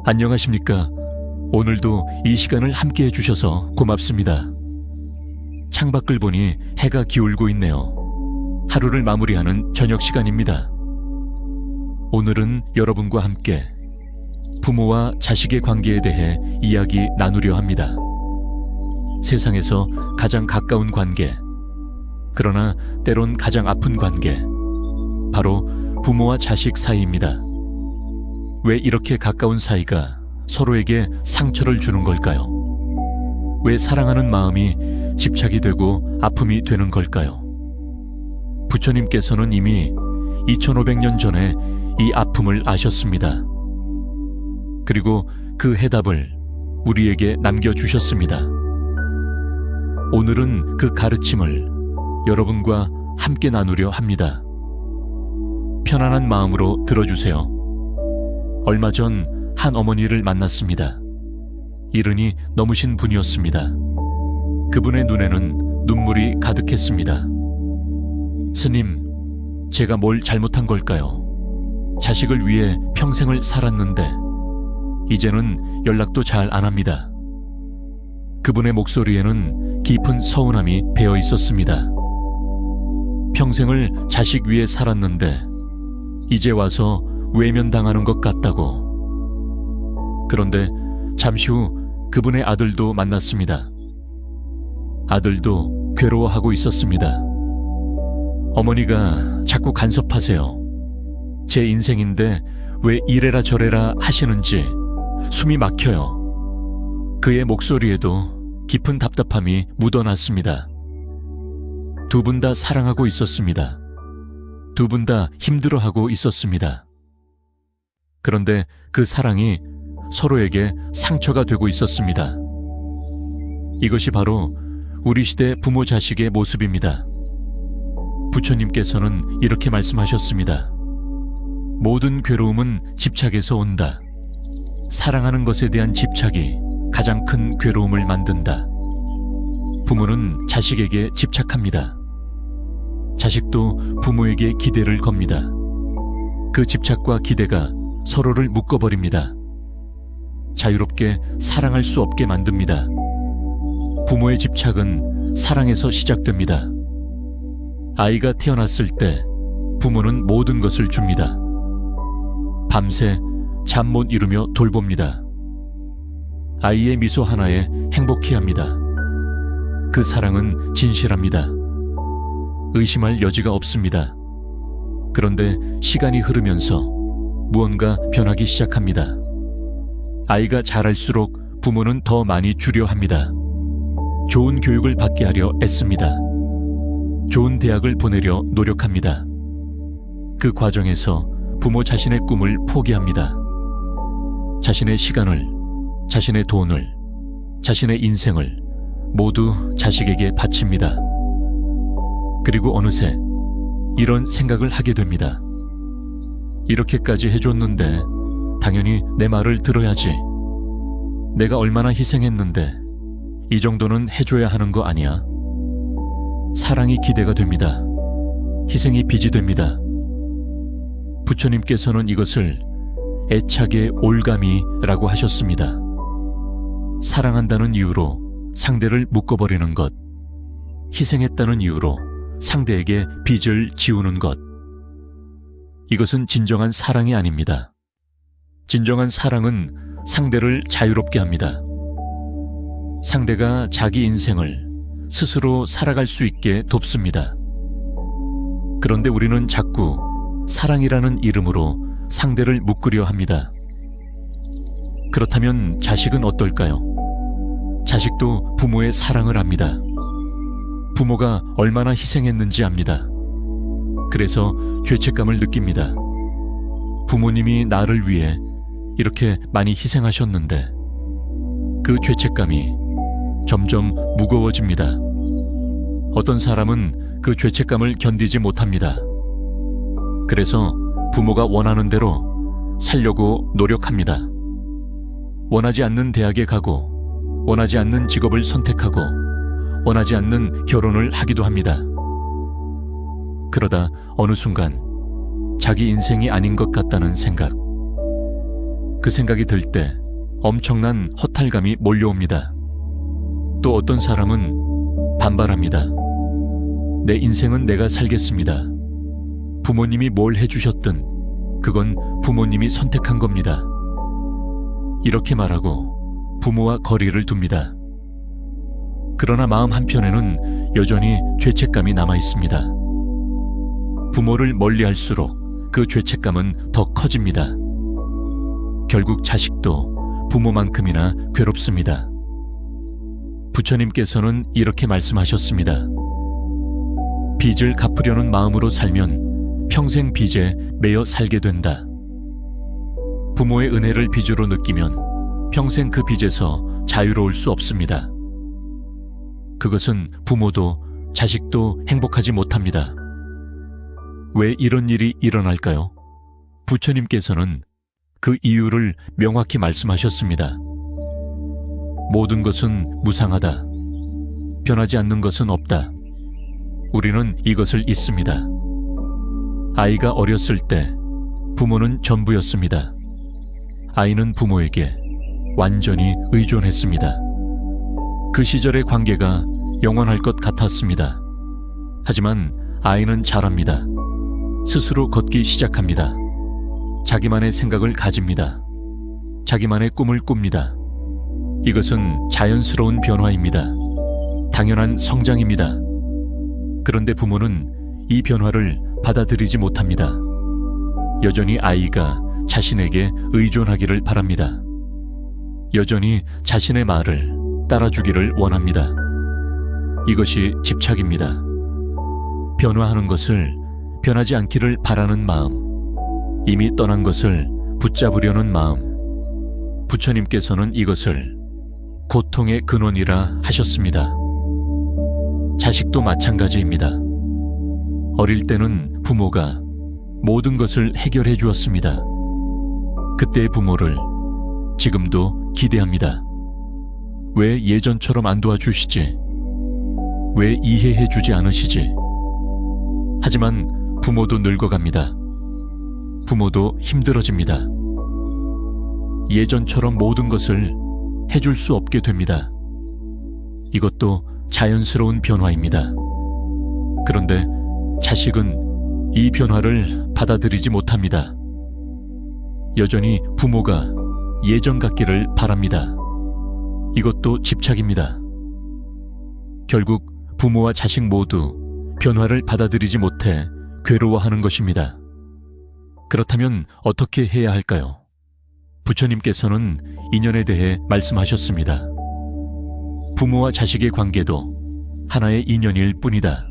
안녕하십니까. 오늘도 이 시간을 함께 해주셔서 고맙습니다. 창밖을 보니 해가 기울고 있네요. 하루를 마무리하는 저녁 시간입니다. 오늘은 여러분과 함께 부모와 자식의 관계에 대해 이야기 나누려 합니다. 세상에서 가장 가까운 관계, 그러나 때론 가장 아픈 관계, 바로 부모와 자식 사이입니다. 왜 이렇게 가까운 사이가 서로에게 상처를 주는 걸까요? 왜 사랑하는 마음이 집착이 되고 아픔이 되는 걸까요? 부처님께서는 이미 2500년 전에 이 아픔을 아셨습니다. 그리고 그 해답을 우리에게 남겨주셨습니다. 오늘은 그 가르침을 여러분과 함께 나누려 합니다. 편안한 마음으로 들어주세요. 얼마 전 한 어머니를 만났습니다. 이른이 넘으신 분이었습니다. 그분의 눈에는 눈물이 가득했습니다. 스님, 제가 뭘 잘못한 걸까요? 자식을 위해 평생을 살았는데 이제는 연락도 잘 안 합니다. 그분의 목소리에는 깊은 서운함이 배어 있었습니다. 평생을 자식 위해 살았는데 이제 와서 외면당하는 것 같다고. 그런데 잠시 후 그분의 아들도 만났습니다. 아들도 괴로워하고 있었습니다. 어머니가 자꾸 간섭하세요. 제 인생인데 왜 이래라 저래라 하시는지 숨이 막혀요. 그의 목소리에도 깊은 답답함이 묻어났습니다. 두 분 다 사랑하고 있었습니다. 두 분 다 힘들어하고 있었습니다. 그런데 그 사랑이 서로에게 상처가 되고 있었습니다. 이것이 바로 우리 시대 부모 자식의 모습입니다. 부처님께서는 이렇게 말씀하셨습니다. 모든 괴로움은 집착에서 온다. 사랑하는 것에 대한 집착이 가장 큰 괴로움을 만든다. 부모는 자식에게 집착합니다. 자식도 부모에게 기대를 겁니다. 그 집착과 기대가 서로를 묶어버립니다. 자유롭게 사랑할 수 없게 만듭니다. 부모의 집착은 사랑에서 시작됩니다. 아이가 태어났을 때 부모는 모든 것을 줍니다. 밤새 잠 못 이루며 돌봅니다. 아이의 미소 하나에 행복해합니다. 그 사랑은 진실합니다. 의심할 여지가 없습니다. 그런데 시간이 흐르면서 무언가 변하기 시작합니다. 아이가 자랄수록 부모는 더 많이 주려 합니다. 좋은 교육을 받게 하려 애씁니다. 좋은 대학을 보내려 노력합니다. 그 과정에서 부모 자신의 꿈을 포기합니다. 자신의 시간을, 자신의 돈을, 자신의 인생을 모두 자식에게 바칩니다. 그리고 어느새 이런 생각을 하게 됩니다. 이렇게까지 해줬는데 당연히 내 말을 들어야지. 내가 얼마나 희생했는데 이 정도는 해줘야 하는 거 아니야? 사랑이 기대가 됩니다. 희생이 빚이 됩니다. 부처님께서는 이것을 애착의 올가미라고 하셨습니다. 사랑한다는 이유로 상대를 묶어버리는 것, 희생했다는 이유로 상대에게 빚을 지우는 것. 이것은 진정한 사랑이 아닙니다. 진정한 사랑은 상대를 자유롭게 합니다. 상대가 자기 인생을 스스로 살아갈 수 있게 돕습니다. 그런데 우리는 자꾸 사랑이라는 이름으로 상대를 묶으려 합니다. 그렇다면 자식은 어떨까요? 자식도 부모의 사랑을 압니다. 부모가 얼마나 희생했는지 압니다. 그래서 죄책감을 느낍니다. 부모님이 나를 위해 이렇게 많이 희생하셨는데 그 죄책감이 점점 무거워집니다. 어떤 사람은 그 죄책감을 견디지 못합니다. 그래서 부모가 원하는 대로 살려고 노력합니다. 원하지 않는 대학에 가고, 원하지 않는 직업을 선택하고, 원하지 않는 결혼을 하기도 합니다. 그러다 어느 순간 자기 인생이 아닌 것 같다는 생각, 그 생각이 들 때 엄청난 허탈감이 몰려옵니다. 또 어떤 사람은 반발합니다. 내 인생은 내가 살겠습니다. 부모님이 뭘 해주셨든 그건 부모님이 선택한 겁니다. 이렇게 말하고 부모와 거리를 둡니다. 그러나 마음 한편에는 여전히 죄책감이 남아 있습니다. 부모를 멀리할수록 그 죄책감은 더 커집니다. 결국 자식도 부모만큼이나 괴롭습니다. 부처님께서는 이렇게 말씀하셨습니다. 빚을 갚으려는 마음으로 살면 평생 빚에 매여 살게 된다. 부모의 은혜를 빚으로 느끼면 평생 그 빚에서 자유로울 수 없습니다. 그것은 부모도 자식도 행복하지 못합니다. 왜 이런 일이 일어날까요? 부처님께서는 그 이유를 명확히 말씀하셨습니다. 모든 것은 무상하다. 변하지 않는 것은 없다. 우리는 이것을 잊습니다. 아이가 어렸을 때 부모는 전부였습니다. 아이는 부모에게 완전히 의존했습니다. 그 시절의 관계가 영원할 것 같았습니다. 하지만 아이는 자랍니다. 스스로 걷기 시작합니다. 자기만의 생각을 가집니다. 자기만의 꿈을 꿉니다. 이것은 자연스러운 변화입니다. 당연한 성장입니다. 그런데 부모는 이 변화를 받아들이지 못합니다. 여전히 아이가 자신에게 의존하기를 바랍니다. 여전히 자신의 말을 따라주기를 원합니다. 이것이 집착입니다. 변화하는 것을 변하지 않기를 바라는 마음, 이미 떠난 것을 붙잡으려는 마음. 부처님께서는 이것을 고통의 근원이라 하셨습니다. 자식도 마찬가지입니다. 어릴 때는 부모가 모든 것을 해결해 주었습니다. 그때의 부모를 지금도 기대합니다. 왜 예전처럼 안 도와주시지? 왜 이해해 주지 않으시지? 하지만 부모도 늙어갑니다. 부모도 힘들어집니다. 예전처럼 모든 것을 해줄 수 없게 됩니다. 이것도 자연스러운 변화입니다. 그런데 자식은 이 변화를 받아들이지 못합니다. 여전히 부모가 예전 같기를 바랍니다. 이것도 집착입니다. 결국 부모와 자식 모두 변화를 받아들이지 못해 괴로워하는 것입니다. 그렇다면 어떻게 해야 할까요? 부처님께서는 인연에 대해 말씀하셨습니다. 부모와 자식의 관계도 하나의 인연일 뿐이다.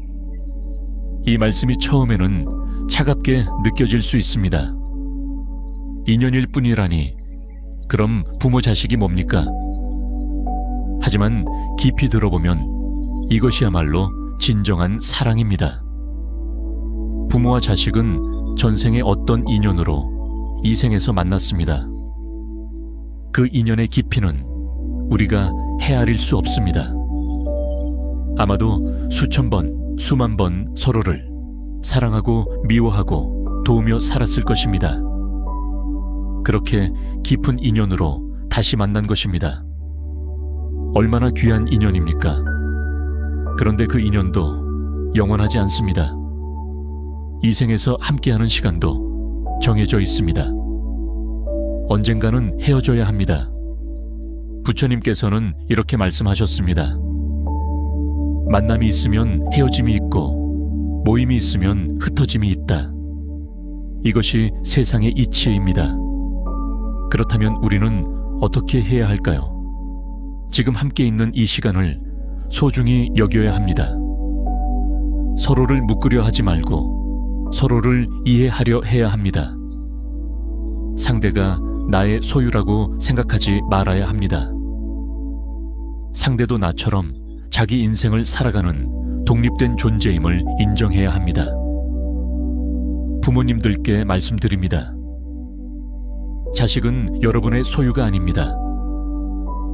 이 말씀이 처음에는 차갑게 느껴질 수 있습니다. 인연일 뿐이라니, 그럼 부모 자식이 뭡니까? 하지만 깊이 들어보면 이것이야말로 진정한 사랑입니다. 부모와 자식은 전생의 어떤 인연으로 이 생에서 만났습니다. 그 인연의 깊이는 우리가 헤아릴 수 없습니다. 아마도 수천 번, 수만 번 서로를 사랑하고 미워하고 도우며 살았을 것입니다. 그렇게 깊은 인연으로 다시 만난 것입니다. 얼마나 귀한 인연입니까? 그런데 그 인연도 영원하지 않습니다. 이 생에서 함께하는 시간도 정해져 있습니다. 언젠가는 헤어져야 합니다. 부처님께서는 이렇게 말씀하셨습니다. 만남이 있으면 헤어짐이 있고 모임이 있으면 흩어짐이 있다. 이것이 세상의 이치입니다. 그렇다면 우리는 어떻게 해야 할까요? 지금 함께 있는 이 시간을 소중히 여겨야 합니다. 서로를 묶으려 하지 말고 서로를 이해하려 해야 합니다. 상대가 나의 소유라고 생각하지 말아야 합니다. 상대도 나처럼 자기 인생을 살아가는 독립된 존재임을 인정해야 합니다. 부모님들께 말씀드립니다. 자식은 여러분의 소유가 아닙니다.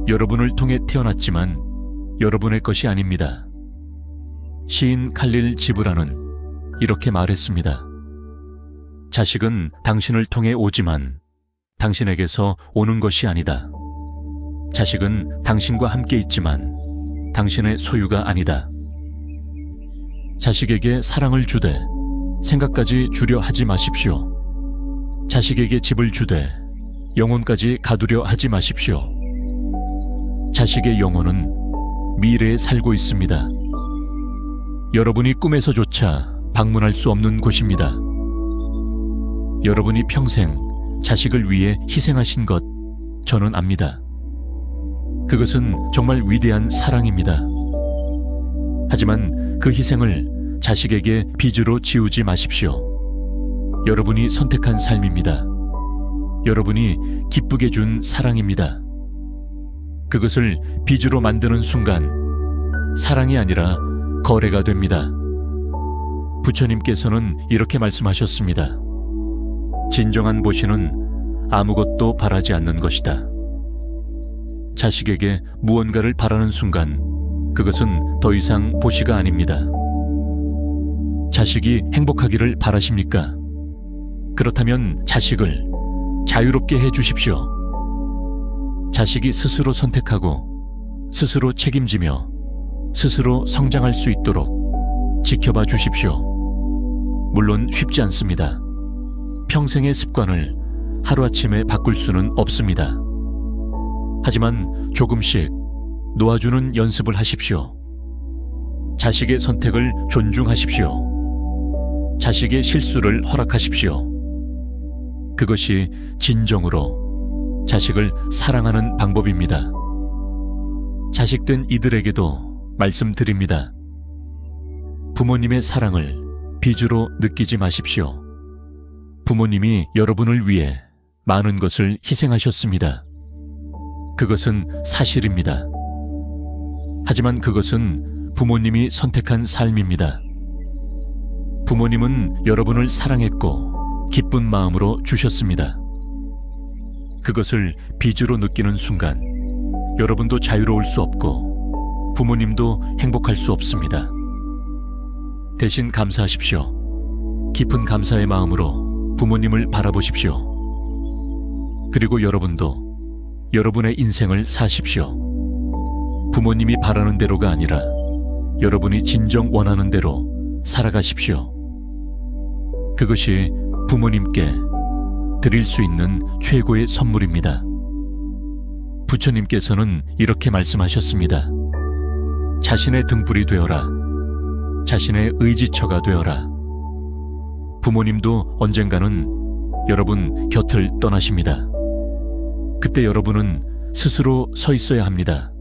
여러분을 통해 태어났지만 여러분의 것이 아닙니다. 시인 칼릴 지브라는 이렇게 말했습니다. 자식은 당신을 통해 오지만 당신에게서 오는 것이 아니다. 자식은 당신과 함께 있지만 당신의 소유가 아니다. 자식에게 사랑을 주되 생각까지 주려 하지 마십시오. 자식에게 집을 주되 영혼까지 가두려 하지 마십시오. 자식의 영혼은 미래에 살고 있습니다. 여러분이 꿈에서조차 방문할 수 없는 곳입니다. 여러분이 평생 자식을 위해 희생하신 것 저는 압니다. 그것은 정말 위대한 사랑입니다. 하지만 그 희생을 자식에게 빚으로 지우지 마십시오. 여러분이 선택한 삶입니다. 여러분이 기쁘게 준 사랑입니다. 그것을 빚으로 만드는 순간 사랑이 아니라 거래가 됩니다. 부처님께서는 이렇게 말씀하셨습니다. 진정한 보시는 아무것도 바라지 않는 것이다. 자식에게 무언가를 바라는 순간 그것은 더 이상 보시가 아닙니다. 자식이 행복하기를 바라십니까? 그렇다면 자식을 자유롭게 해 주십시오. 자식이 스스로 선택하고 스스로 책임지며 스스로 성장할 수 있도록 지켜봐 주십시오. 물론 쉽지 않습니다. 평생의 습관을 하루아침에 바꿀 수는 없습니다. 하지만 조금씩 놓아주는 연습을 하십시오. 자식의 선택을 존중하십시오. 자식의 실수를 허락하십시오. 그것이 진정으로 자식을 사랑하는 방법입니다. 자식된 이들에게도 말씀드립니다. 부모님의 사랑을 빚으로 느끼지 마십시오. 부모님이 여러분을 위해 많은 것을 희생하셨습니다. 그것은 사실입니다. 하지만 그것은 부모님이 선택한 삶입니다. 부모님은 여러분을 사랑했고 기쁜 마음으로 주셨습니다. 그것을 빚으로 느끼는 순간 여러분도 자유로울 수 없고 부모님도 행복할 수 없습니다. 대신 감사하십시오. 깊은 감사의 마음으로 부모님을 바라보십시오. 그리고 여러분도 여러분의 인생을 사십시오. 부모님이 바라는 대로가 아니라 여러분이 진정 원하는 대로 살아가십시오. 그것이 부모님께 드릴 수 있는 최고의 선물입니다. 부처님께서는 이렇게 말씀하셨습니다. 자신의 등불이 되어라. 자신의 의지처가 되어라. 부모님도 언젠가는 여러분 곁을 떠나십니다. 그때 여러분은 스스로 서 있어야 합니다.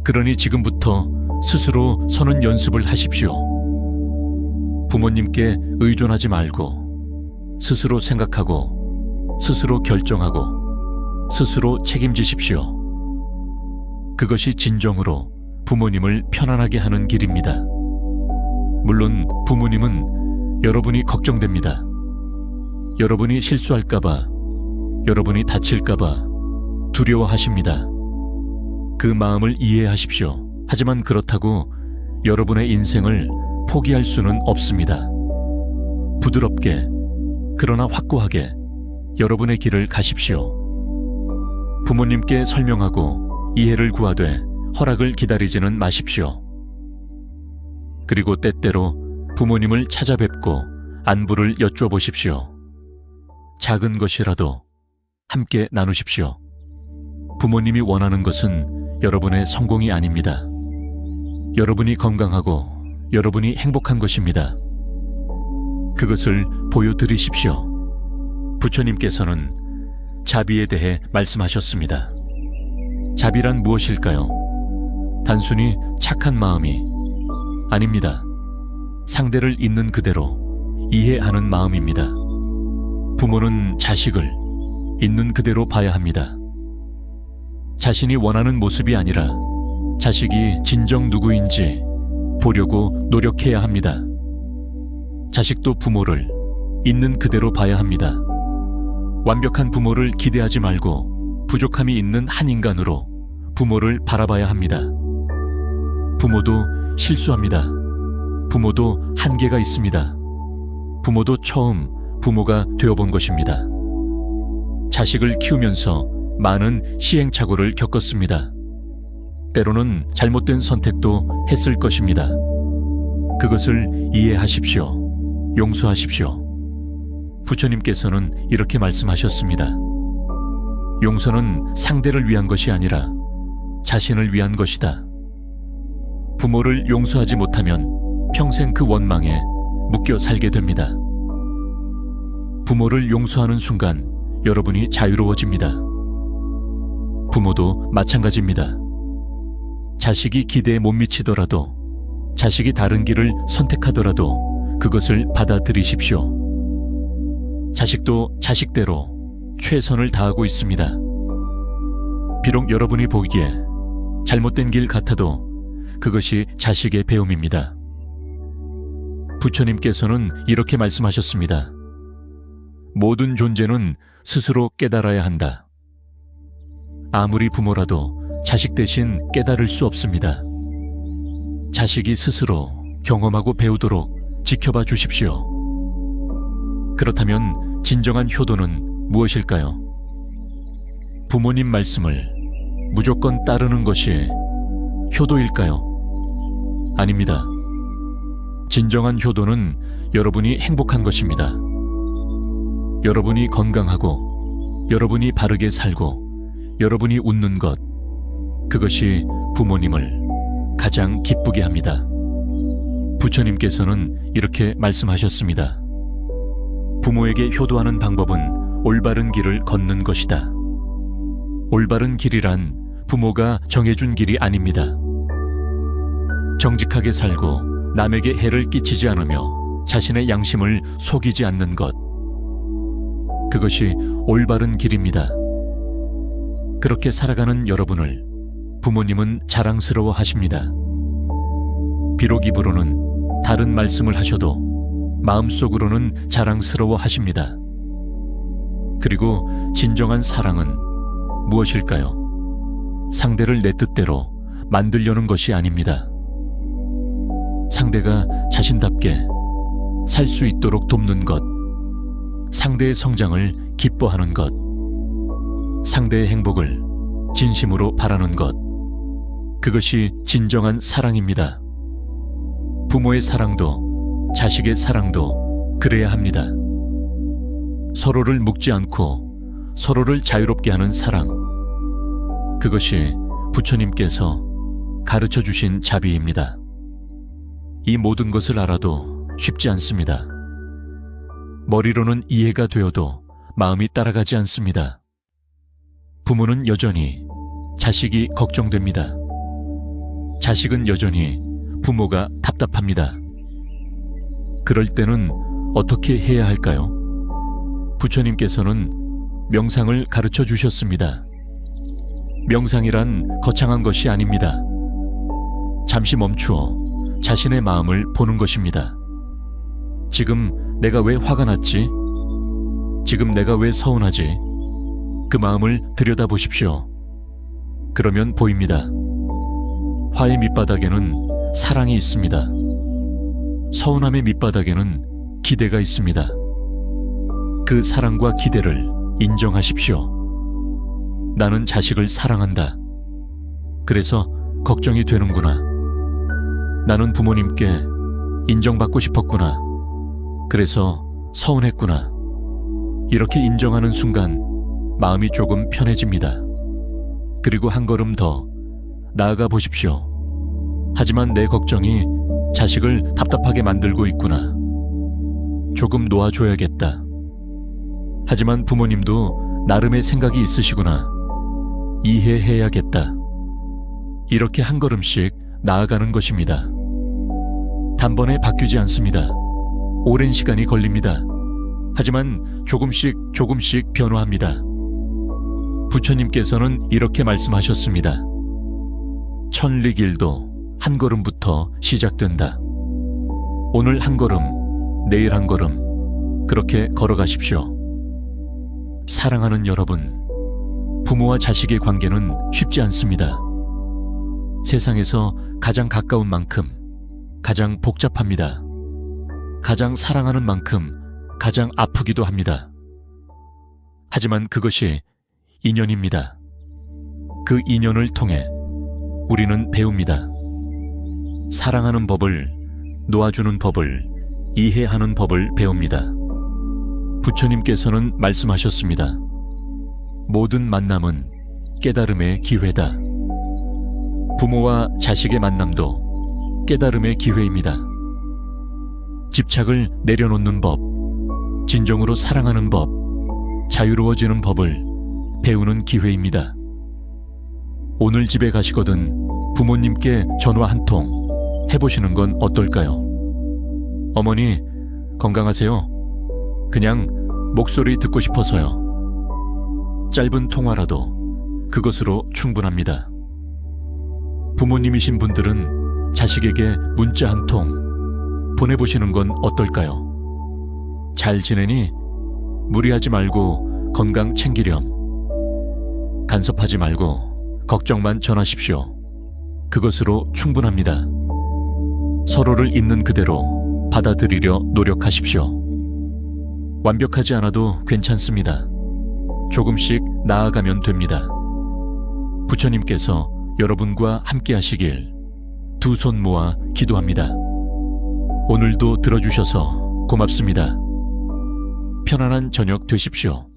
그러니 지금부터 스스로 서는 연습을 하십시오. 부모님께 의존하지 말고 스스로 생각하고 스스로 결정하고 스스로 책임지십시오. 그것이 진정으로 부모님을 편안하게 하는 길입니다. 물론 부모님은 여러분이 걱정됩니다. 여러분이 실수할까봐, 여러분이 다칠까봐 두려워하십니다. 그 마음을 이해하십시오. 하지만 그렇다고 여러분의 인생을 포기할 수는 없습니다. 부드럽게, 그러나 확고하게 여러분의 길을 가십시오. 부모님께 설명하고 이해를 구하되 허락을 기다리지는 마십시오. 그리고 때때로 부모님을 찾아뵙고 안부를 여쭤보십시오. 작은 것이라도 함께 나누십시오. 부모님이 원하는 것은 여러분의 성공이 아닙니다. 여러분이 건강하고 여러분이 행복한 것입니다. 그것을 보여드리십시오. 부처님께서는 자비에 대해 말씀하셨습니다. 자비란 무엇일까요? 단순히 착한 마음이 아닙니다. 상대를 있는 그대로 이해하는 마음입니다. 부모는 자식을 있는 그대로 봐야 합니다. 자신이 원하는 모습이 아니라 자식이 진정 누구인지 보려고 노력해야 합니다. 자식도 부모를 있는 그대로 봐야 합니다. 완벽한 부모를 기대하지 말고 부족함이 있는 한 인간으로 부모를 바라봐야 합니다. 부모도 실수합니다. 부모도 한계가 있습니다. 부모도 처음 부모가 되어본 것입니다. 자식을 키우면서 많은 시행착오를 겪었습니다. 때로는 잘못된 선택도 했을 것입니다. 그것을 이해하십시오. 용서하십시오. 부처님께서는 이렇게 말씀하셨습니다. 용서는 상대를 위한 것이 아니라 자신을 위한 것이다. 부모를 용서하지 못하면 평생 그 원망에 묶여 살게 됩니다. 부모를 용서하는 순간 여러분이 자유로워집니다. 부모도 마찬가지입니다. 자식이 기대에 못 미치더라도, 자식이 다른 길을 선택하더라도 그것을 받아들이십시오. 자식도 자식대로 최선을 다하고 있습니다. 비록 여러분이 보기에 잘못된 길 같아도 그것이 자식의 배움입니다. 부처님께서는 이렇게 말씀하셨습니다. 모든 존재는 스스로 깨달아야 한다. 아무리 부모라도 자식 대신 깨달을 수 없습니다. 자식이 스스로 경험하고 배우도록 지켜봐 주십시오. 그렇다면 진정한 효도는 무엇일까요? 부모님 말씀을 무조건 따르는 것이 효도일까요? 아닙니다. 진정한 효도는 여러분이 행복한 것입니다. 여러분이 건강하고, 여러분이 바르게 살고, 여러분이 웃는 것, 그것이 부모님을 가장 기쁘게 합니다. 부처님께서는 이렇게 말씀하셨습니다. 부모에게 효도하는 방법은 올바른 길을 걷는 것이다. 올바른 길이란 부모가 정해준 길이 아닙니다. 정직하게 살고 남에게 해를 끼치지 않으며 자신의 양심을 속이지 않는 것, 그것이 올바른 길입니다. 그렇게 살아가는 여러분을 부모님은 자랑스러워 하십니다. 비록 입으로는 다른 말씀을 하셔도 마음속으로는 자랑스러워 하십니다. 그리고 진정한 사랑은 무엇일까요? 상대를 내 뜻대로 만들려는 것이 아닙니다. 상대가 자신답게 살 수 있도록 돕는 것, 상대의 성장을 기뻐하는 것, 상대의 행복을 진심으로 바라는 것, 그것이 진정한 사랑입니다. 부모의 사랑도 자식의 사랑도 그래야 합니다. 서로를 묶지 않고 서로를 자유롭게 하는 사랑, 그것이 부처님께서 가르쳐 주신 자비입니다. 이 모든 것을 알아도 쉽지 않습니다. 머리로는 이해가 되어도 마음이 따라가지 않습니다. 부모는 여전히 자식이 걱정됩니다. 자식은 여전히 부모가 답답합니다. 그럴 때는 어떻게 해야 할까요? 부처님께서는 명상을 가르쳐 주셨습니다. 명상이란 거창한 것이 아닙니다. 잠시 멈추어 자신의 마음을 보는 것입니다. 지금 내가 왜 화가 났지? 지금 내가 왜 서운하지? 그 마음을 들여다보십시오. 그러면 보입니다. 화의 밑바닥에는 사랑이 있습니다. 서운함의 밑바닥에는 기대가 있습니다. 그 사랑과 기대를 인정하십시오. 나는 자식을 사랑한다. 그래서 걱정이 되는구나. 나는 부모님께 인정받고 싶었구나. 그래서 서운했구나. 이렇게 인정하는 순간 마음이 조금 편해집니다. 그리고 한 걸음 더 나아가 보십시오. 하지만 내 걱정이 자식을 답답하게 만들고 있구나. 조금 놓아줘야겠다. 하지만 부모님도 나름의 생각이 있으시구나. 이해해야겠다. 이렇게 한 걸음씩 나아가는 것입니다. 단번에 바뀌지 않습니다. 오랜 시간이 걸립니다. 하지만 조금씩 변화합니다. 부처님께서는 이렇게 말씀하셨습니다. 천리길도 한 걸음부터 시작된다. 오늘 한 걸음, 내일 한 걸음, 그렇게 걸어가십시오. 사랑하는 여러분, 부모와 자식의 관계는 쉽지 않습니다. 세상에서 가장 가까운 만큼 가장 복잡합니다. 가장 사랑하는 만큼 가장 아프기도 합니다. 하지만 그것이 인연입니다. 그 인연을 통해 우리는 배웁니다. 사랑하는 법을, 놓아주는 법을, 이해하는 법을 배웁니다. 부처님께서는 말씀하셨습니다. 모든 만남은 깨달음의 기회다. 부모와 자식의 만남도 깨달음의 기회입니다. 집착을 내려놓는 법, 진정으로 사랑하는 법, 자유로워지는 법을 배우는 기회입니다. 오늘 집에 가시거든 부모님께 전화 한 통 해보시는 건 어떨까요? 어머니, 건강하세요? 그냥 목소리 듣고 싶어서요. 짧은 통화라도 그것으로 충분합니다. 부모님이신 분들은 자식에게 문자 한 통 보내보시는 건 어떨까요? 잘 지내니? 무리하지 말고 건강 챙기렴. 간섭하지 말고 걱정만 전하십시오. 그것으로 충분합니다. 서로를 있는 그대로 받아들이려 노력하십시오. 완벽하지 않아도 괜찮습니다. 조금씩 나아가면 됩니다. 부처님께서 여러분과 함께 하시길 두 손 모아 기도합니다. 오늘도 들어주셔서 고맙습니다. 편안한 저녁 되십시오.